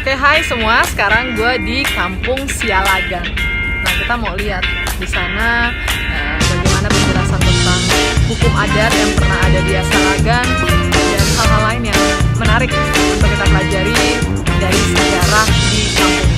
Oke, hai semua. Sekarang gue di Kampung Sialagan. Nah, kita mau lihat di sana bagaimana penjelasan tentang hukum adat yang pernah ada di Sialagan dan hal-hal lain yang menarik untuk kita pelajari dari sejarah di kampung ini.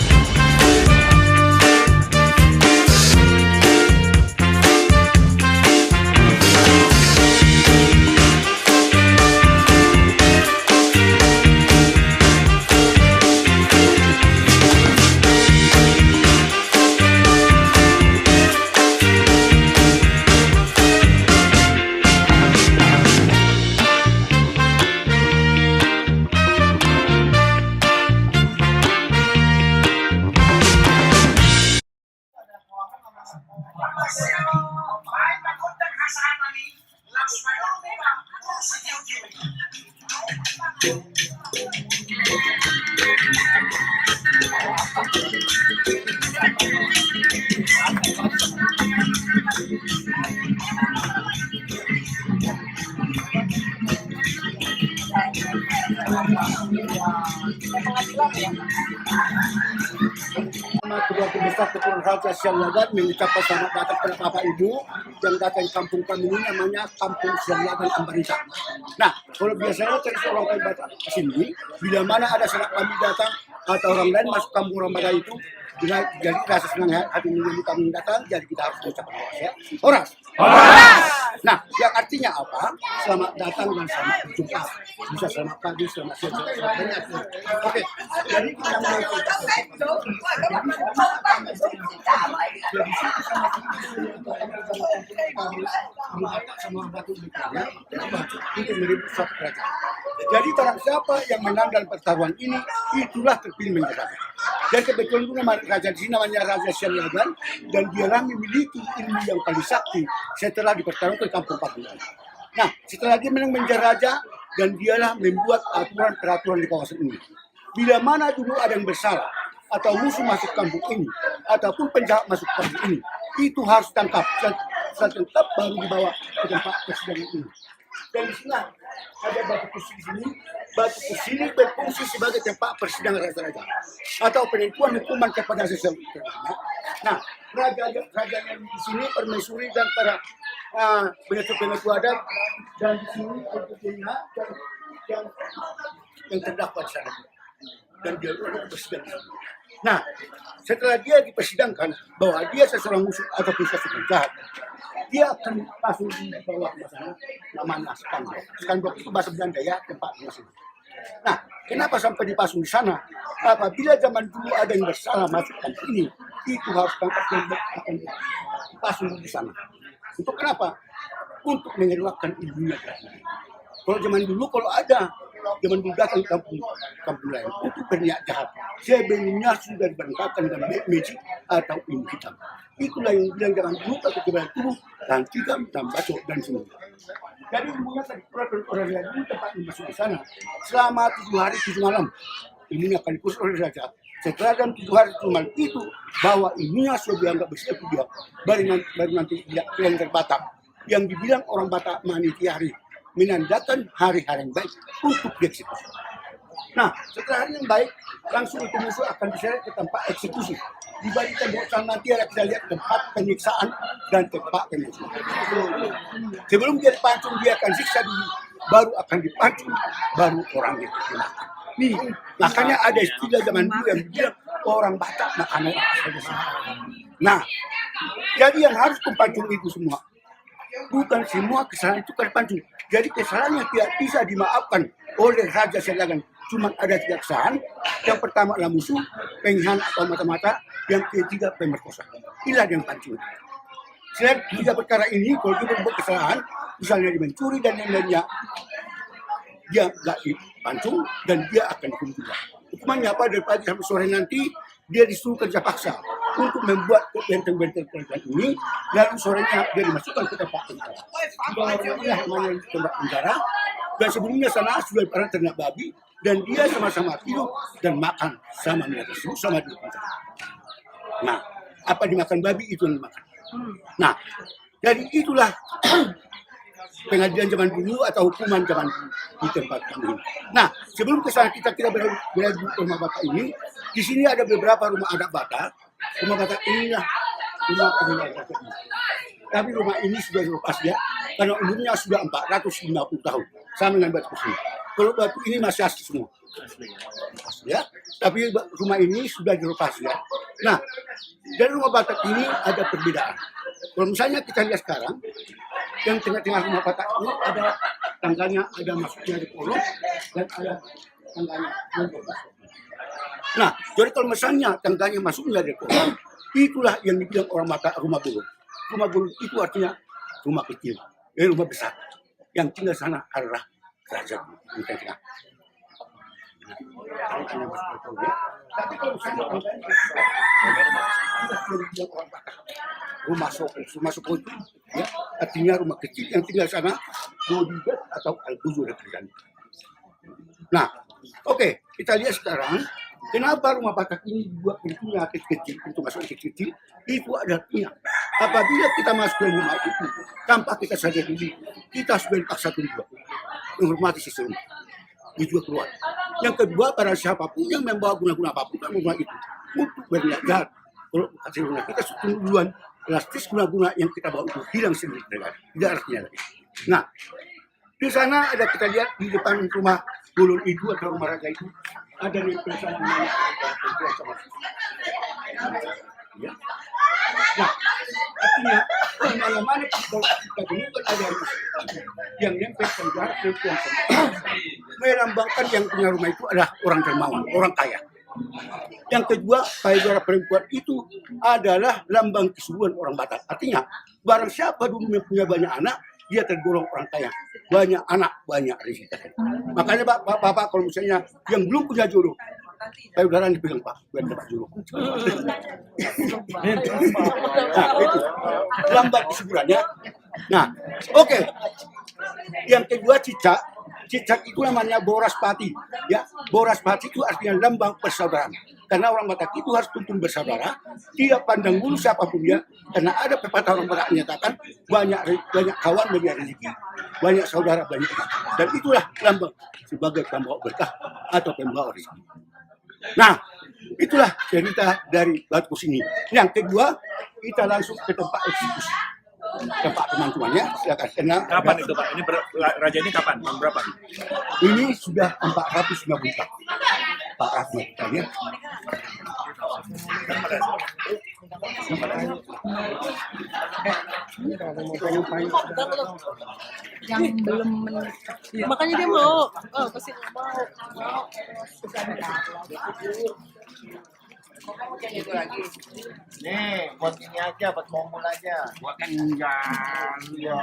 Keluarga besar Keturunan Raja Sialagan mengucapkan selamat datang kepada Bapak Ibu yang datang di kampung kami ini, namanya Kampung Sialagan Ambarita. Nah, kalau biasanya cerita orang lain datang ke sini, bila mana ada sanak kami datang atau orang lain masuk kampung orang Bada itu, jadi rasa senang hati menunggu kami datang, jadi kita harus mengucapkan ya. Horas. Nah, yang artinya apa? Selamat datang dan selamat berjumpa. Bisa selamat pagi, selamat siang, selamat banyak. Oke, jadi kita mulai. Jadi barang siapa yang menang dalam pertarungan ini, itulah terpilih menjadi raja. Dan kebetulan itu nama raja di sini namanya Raja Sialagan, dan dialah memiliki ilmu yang paling sakti setelah dipertarungkan ke kampung Pakulan. Nah, setelah dia menang menjadi raja, dan dialah membuat aturan-peraturan di kawasan ini. Bila mana dulu ada yang bersalah, atau musuh masuk kampung ini, ataupun penjahat masuk kampung ini, itu harus tangkap dan tangkap baru dibawa ke tempat persidangan ini. Dan di sini ada batu kursi di sini. Batu kursi ini berfungsi sebagai tempat persidangan raja-raja atau penentuan hukuman kepada seseorang. Nah, raja yang di sini permaisuri dan para penentu adat, dan di sini tentunya yang terdakwa di sana. Dan dia ada persidangan. Nah, setelah dia dipersidangkan bahwa dia seseorang musuh ataupun seseorang jahat, dia akan langsung dibawa ke sana, namanya skandok. Skandok itu bahasa Belanda ya, tempat masing. Nah, kenapa sampai dipasung di sana? Apabila zaman dulu ada yang bersalah masuk kampung ini, itu harus tangkap dan akan dipasung di sana. Untuk kenapa? Untuk mengeluarkan ilmunya. Kalau zaman dulu, kalau ada zaman dulu datang kampung lain untuk berniat jahat, sebelumnya sudah diberangkatkan dengan magic atau ilmu hitam. Itulah yang bilang jangan dulu atau kebenaran tubuh dan tidak dan bacok dan semua. Jadi ilmunya tadi orang yang dulu tempat masuk di sana selama 7 hari 7 malam. Ilmunya akan dikursus oleh raja. Setelah dalam 7 hari 7 malam itu bahwa ilmunya sudah dianggap bersatu dia, baru nanti dia yang terbatak, yang dibilang orang Batak manitiari, menandakan hari-hari yang baik untuk dieksekusi. Nah, setelah hari yang baik, langsung itu musuh akan diseret ke tempat eksekusi. Di balik tembok nanti kita lihat tempat penyiksaan dan tempat penyiksaan. Sebelum dia dipancung, dia akan siksa dulu, baru akan dipancung, baru orang itu. Nih, makanya ada istilah zaman dulu yang bilang orang Batak makanan. Nah, jadi yang harus dipancung itu semua. Bukan semua kesalahan itu terpancung. Jadi kesalahan yang tidak bisa dimaafkan oleh Raja Sialagan. Cuma ada 3 kesalahan. Yang pertama adalah musuh, pengkhianat atau mata-mata. Yang ketiga pemerkosa. Inilah yang pancung. Selain 3 perkara ini, kalau dia berbuat kesalahan, misalnya dia mencuri dan lain-lainnya, dia nggak dipancung dan dia akan dihukum juga. Hukumannya apa? Dari pagi sampai sore nanti, dia disuruh kerja paksa untuk membuat benteng-benteng kerajaan ini, lalu sorenya dia dimasukkan ke tempat penjara. Di namanya tempat penjara, dan sebelumnya sana sudah pernah ternak babi, dan dia sama-sama tidur dan makan sama mereka sama di penjara. Nah, apa dimakan babi itu yang dimakan. Nah, jadi itulah pengadilan zaman dulu atau hukuman zaman dulu di tempat kami. Nah, sebelum ke sana kita berada di rumah Batak ini, di sini ada beberapa rumah adat Batak. Rumah Batak inilah rumah peninggalan Batak ini. Tapi rumah ini sudah dilepas ya, karena umurnya sudah 450 tahun, sama dengan batu ini. Kalau batu ini masih asli semua. Ya, tapi rumah ini sudah dilepas ya. Nah, dari rumah Batak ini ada perbedaan. Kalau misalnya kita lihat sekarang, yang tengah-tengah rumah Batak ini ada tangganya, ada masuknya di kolong, dan ada tangganya. Nah, jadi kalau misalnya tangganya masuknya di kolong, itulah yang dibilang orang Batak rumah bulung. Rumah bulung itu artinya rumah kecil, rumah besar. Yang tinggal sana adalah kerajaan di tengah. Tapi kalau misalnya rumah soko itu ya, artinya rumah kecil yang tinggal sana bodyguard atau al-buzur. Nah, oke, kita lihat sekarang kenapa rumah Batak ini dibuat pintunya kecil, pintu masuk kecil, itu ada artinya. Apabila kita masuk ke rumah itu, tanpa kita sadar diri, kita sudah dipaksa tunduk, menghormati seseorang. Itu juga keluar. Yang kedua, para siapapun yang membawa guna-guna apapun kan rumah itu untuk berniat jahat. Kalau hasil guna kita tunggu duluan, elastis guna-guna yang kita bawa itu hilang sendiri dengan tidak artinya lagi. Nah, di sana ada kita lihat di depan rumah bulun itu atau rumah raja itu ada di sana ya. Nah, artinya mana-mana kita temukan ada yang nempel penjara perempuan melambangkan yang punya rumah itu adalah orang dermawan, orang kaya. Yang kedua, payudara perempuan itu adalah lambang kesuburan orang Batak. Artinya, barang siapa dulu yang punya banyak anak, dia tergolong orang kaya. Banyak anak, banyak rezeki. Makanya Bapak kalau misalnya yang belum punya jodoh, payudara dipegang Pak, bukan dapat jodoh. Nah, itu lambang kesuburannya. Nah, oke. Yang kedua cicak. Cicak itu namanya boraspati. Ya, boraspati itu artinya lambang persaudaraan. Karena orang Batak itu harus tuntun bersaudara, tidak pandang bulu siapapun dia. Karena ada pepatah orang Batak menyatakan banyak kawan banyak rezeki, banyak saudara banyak rezeki. Dan itulah lambang sebagai pembawa berkah atau pembawa rezeki. Nah, itulah cerita dari Batkus ini. Yang kedua, kita langsung ke tempat eksekusi. Tempat teman-temannya, silakan kenal. Kapan itu Pak? Ini raja ini kapan? Tahun berapa? Ini sudah 450 tahun. Pak Rahmat tanya. Yang belum menikah. Makanya dia mau. Oh, pasti mau. Itu lagi. Nih, buat ini aja, buat mobil aja. Buat enggak. Iya.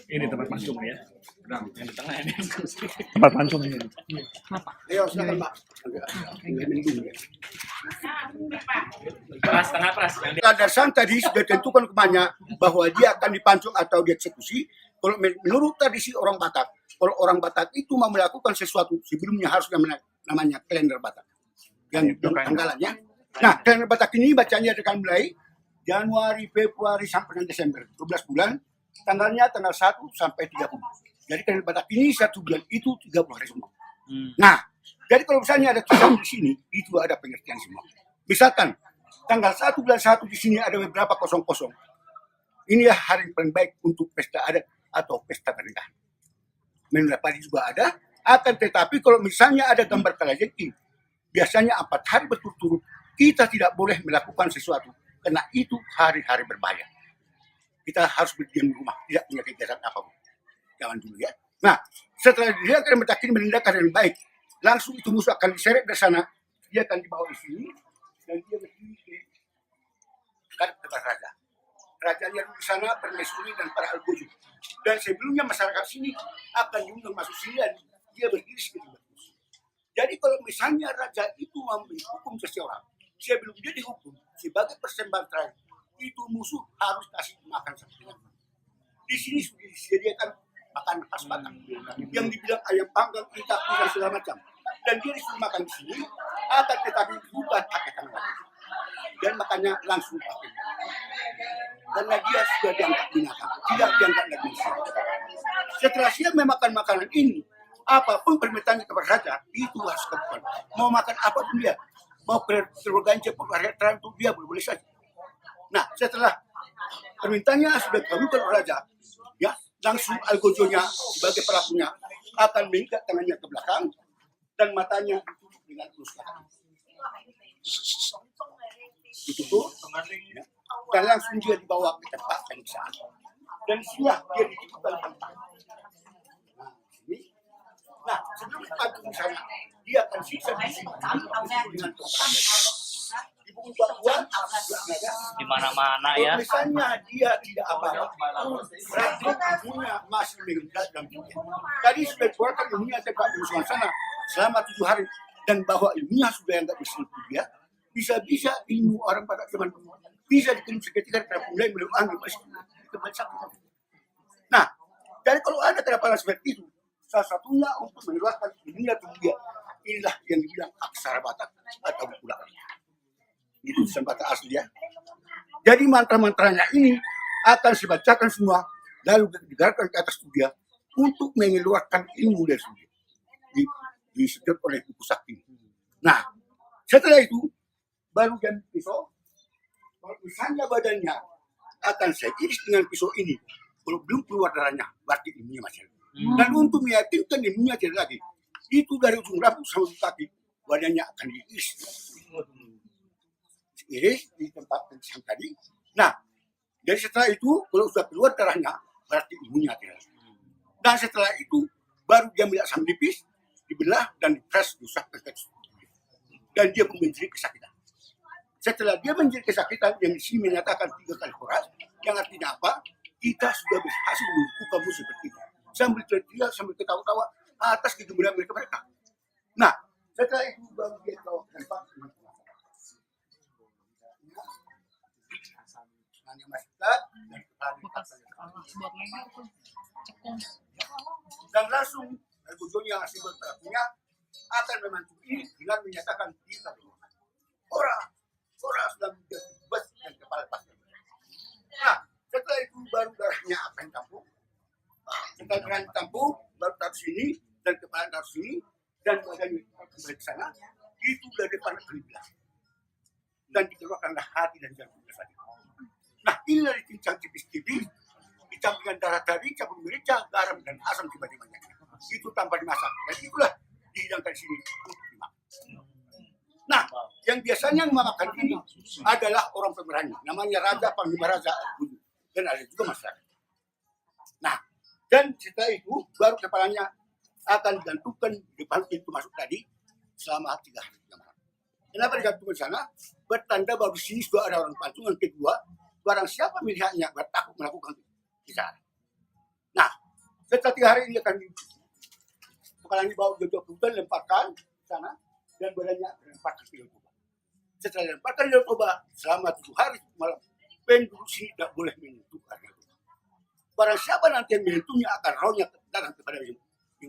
Ini tempat mancung ya. Yang di tengah ini. Tempat mancung ini. Ayo, silakan Pak. Pras, tengah pras. Landasan tadi sudah tentukan kemana bahwa dia akan dipancung atau dieksekusi. Kalau menurut tradisi orang Batak, kalau orang Batak itu mau melakukan sesuatu sebelumnya harus namanya kalender Batak. Yang tanggalannya. Nah, kalender Batak ini bacanya akan mulai Januari, Februari sampai Desember, 12 bulan. Tanggalnya tanggal 1 sampai 30. Jadi kalender Batak ini 1 bulan itu 30 hari semua. Nah, jadi kalau misalnya ada tulisan di sini, itu ada pengertian semua. Misalkan tanggal 1 bulan 1 di sini ada beberapa kosong-kosong. Inilah hari paling baik untuk pesta adat atau pesta pernikahan. Menurut padi juga ada, akan tetapi kalau misalnya ada gambar kalajengking, biasanya 4 hari berturut-turut kita tidak boleh melakukan sesuatu karena itu hari-hari berbahaya. Kita harus berdiam di rumah, tidak punya kegiatan apapun. Jangan dulu ya. Nah, setelah dia akan mentakin menindakan yang baik, langsung itu musuh akan diseret dari sana, dia akan dibawa di sini dan dia berdiri di depan raja. Rajanya di sana, permaisuri dan para algojo. Dan sebelumnya masyarakat sini akan diundang masuk sini dan dia berdiri seperti bagus. Jadi kalau misalnya raja itu memberi hukum seseorang, sebelum dia dihukum sebagai persembahan terakhir, itu musuh harus kasih makan sampai dengan. Di sini sudah disediakan makan khas Batak yang dibilang ayam panggang, ikan, dan segala macam. Dan dia disuruh makan di sini, akan tetapi bukan pakai tangan dan makannya langsung pakai. Karena dia sudah dianggap binatang, tidak dianggap lagi. Setelah siap memakan makanan ini, apapun permintaannya kepada raja, itu harus kebutuhan. Mau makan apapun dia, mau terorganisasi keluarga tertentu dia boleh saja. Nah, setelah permintaannya sudah dikabulkan oleh raja, ya langsung algojonya sebagai pelakunya akan mengikat tangannya ke belakang dan matanya ditutup dengan kerusakan. Ditutup, ya, dan langsung dia dibawa ke tempat pemeriksaan. Dan sinilah dia ditutup tempat. Nah, sebelum dipakai di sana, dia akan siksa di sini dengan topan. Di buku Tuan Di mana-mana ya. tulisannya dia tidak apa-apa. Berarti ibunya masih meninggal dalam dunia. Tadi sudah dikeluarkan ilmunya tempat di sana selama 7 hari dan bahwa ilmunya sudah enggak bersentuh dia. Bisa-bisa ilmu orang pada zaman dulu bisa dikirim seketika karena mulai melakukan masih tempat sakit. Nah, jadi kalau ada terapan seperti itu, salah satunya untuk mengeluarkan ilmunya dia. Inilah yang dibilang aksara Batak atau buku lama. Itu tulisan Batak asli ya. Jadi mantra-mantranya ini akan dibacakan semua lalu digerakkan ke atas dia untuk mengeluarkan ilmu dari dia. Disedot oleh buku sakti. Nah, setelah itu baru jam pisau. Kalau misalnya badannya akan saya iris dengan pisau ini, kalau belum keluar darahnya, berarti ilmunya masih ada. Dan untuk meyakinkan ilmunya tidak lagi, itu dari ujung rambut sampai kaki, badannya akan diiris. Iris di tempat yang tadi. Nah, jadi setelah itu, kalau sudah keluar darahnya, berarti ilmunya tidak lagi. Dan setelah itu, baru dia melihat sang nipis, dibelah dan dipres rusak ke dan dia menjadi kesakitan. Setelah dia menjadi kesakitan yang di sini menyatakan 3 kali keras, yang artinya apa? Kita sudah berhasil membuka musuh seperti itu. Sambil teriak, sambil ketawa-tawa atas kegembiraan mereka. Nah, setelah itu baru dia bawa ke tempat hanya masyarakat dan langsung Algojonya hasil berterapinya akan memantui dengan menyatakan kita orang sudah menjadi bebas dan kepala pasien. Nah, setelah itu baru darahnya akan tampung. Setelah darahnya tampung, baru taruh sini dan kepala taruh sini dan badannya kembali ke sana. Itu dari depan ke-11 dan dikeluarkanlah hati dan jantungnya saja. Nah, inilah dicincang tipis-tipis, dicampurkan darah tadi, campur merica, garam dan asam tiba-tibanya. Itu tanpa dimasak. Dan itulah dihidangkan di sini untuk dimakan. Nah, yang biasanya memakan ini adalah orang pemberani. Namanya Raja Panglima Raja dan ada juga masyarakat. Nah, dan setelah itu baru kepalanya akan digantungkan di depan pintu masuk tadi selama 3 hari. Kenapa digantungkan di sana? Bertanda bahwa di sini sudah ada orang pancungan. Kedua, barang siapa melihatnya bertakut melakukan kisah. Nah, setelah 3 hari ini akan kepalanya dibawa ke hutan, lemparkan ke sana dan badannya dilemparkan ke Yotoba. Setelah dilemparkan ke Yotoba selama 7 hari malam, penduduk sini tidak boleh menyentuh area itu. Barang siapa nanti yang menyentuhnya akan rohnya datang kepada yang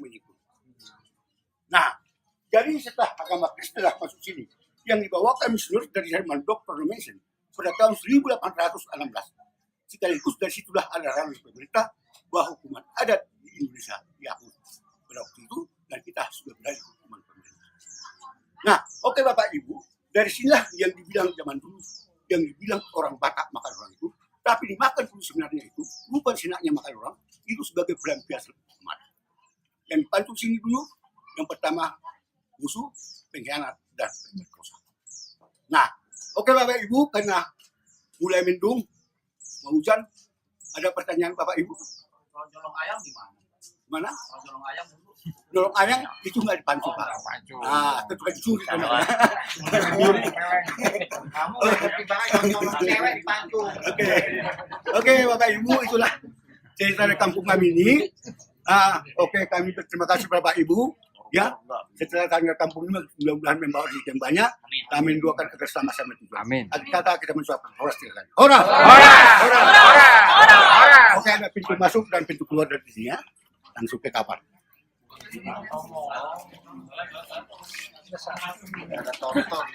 menyentuh. Nah, jadi setelah agama Kristen masuk sini, yang dibawakan misioner dari Herman Dr. Mason pada tahun 1816. Sekaligus dari situlah ada ranah pemerintah bahwa hukuman adat di Indonesia dihapus pada waktu itu dan kita sudah berada di hukuman pemerintah. Nah, oke Bapak Ibu, dari sinilah yang dibilang zaman dulu, yang dibilang orang Batak makan orang itu, tapi dimakan dulu sebenarnya itu bukan senaknya makan orang, itu sebagai pelampiasan hukuman. Yang dipantul sini dulu, yang pertama musuh, pengkhianat dan pemerkosa. Nah, oke Bapak Ibu, karena mulai mendung, mau hujan, ada pertanyaan Bapak Ibu? Kalau jolong ayam di mana? Mana? Kalau jolong ayam dulu. Jolong ayam itu nggak dipancu Pak. Nah, kecuali dicuri. Kamu ngerti banget kalau jolong cewek dipantu. Oke Bapak Ibu, itulah cerita dari kampung kami ini. Oke, kami berterima kasih Bapak Ibu. Ya, setelah tanggal kampung ini mudah-mudahan membawa rezeki yang banyak. Kami doakan agar sama-sama itu. Amin. Kata kita mensuapkan. Horas silakan. Horas. Oke, ada pintu masuk dan pintu keluar dari sini ya. Langsung ke kapal. Ada tonton.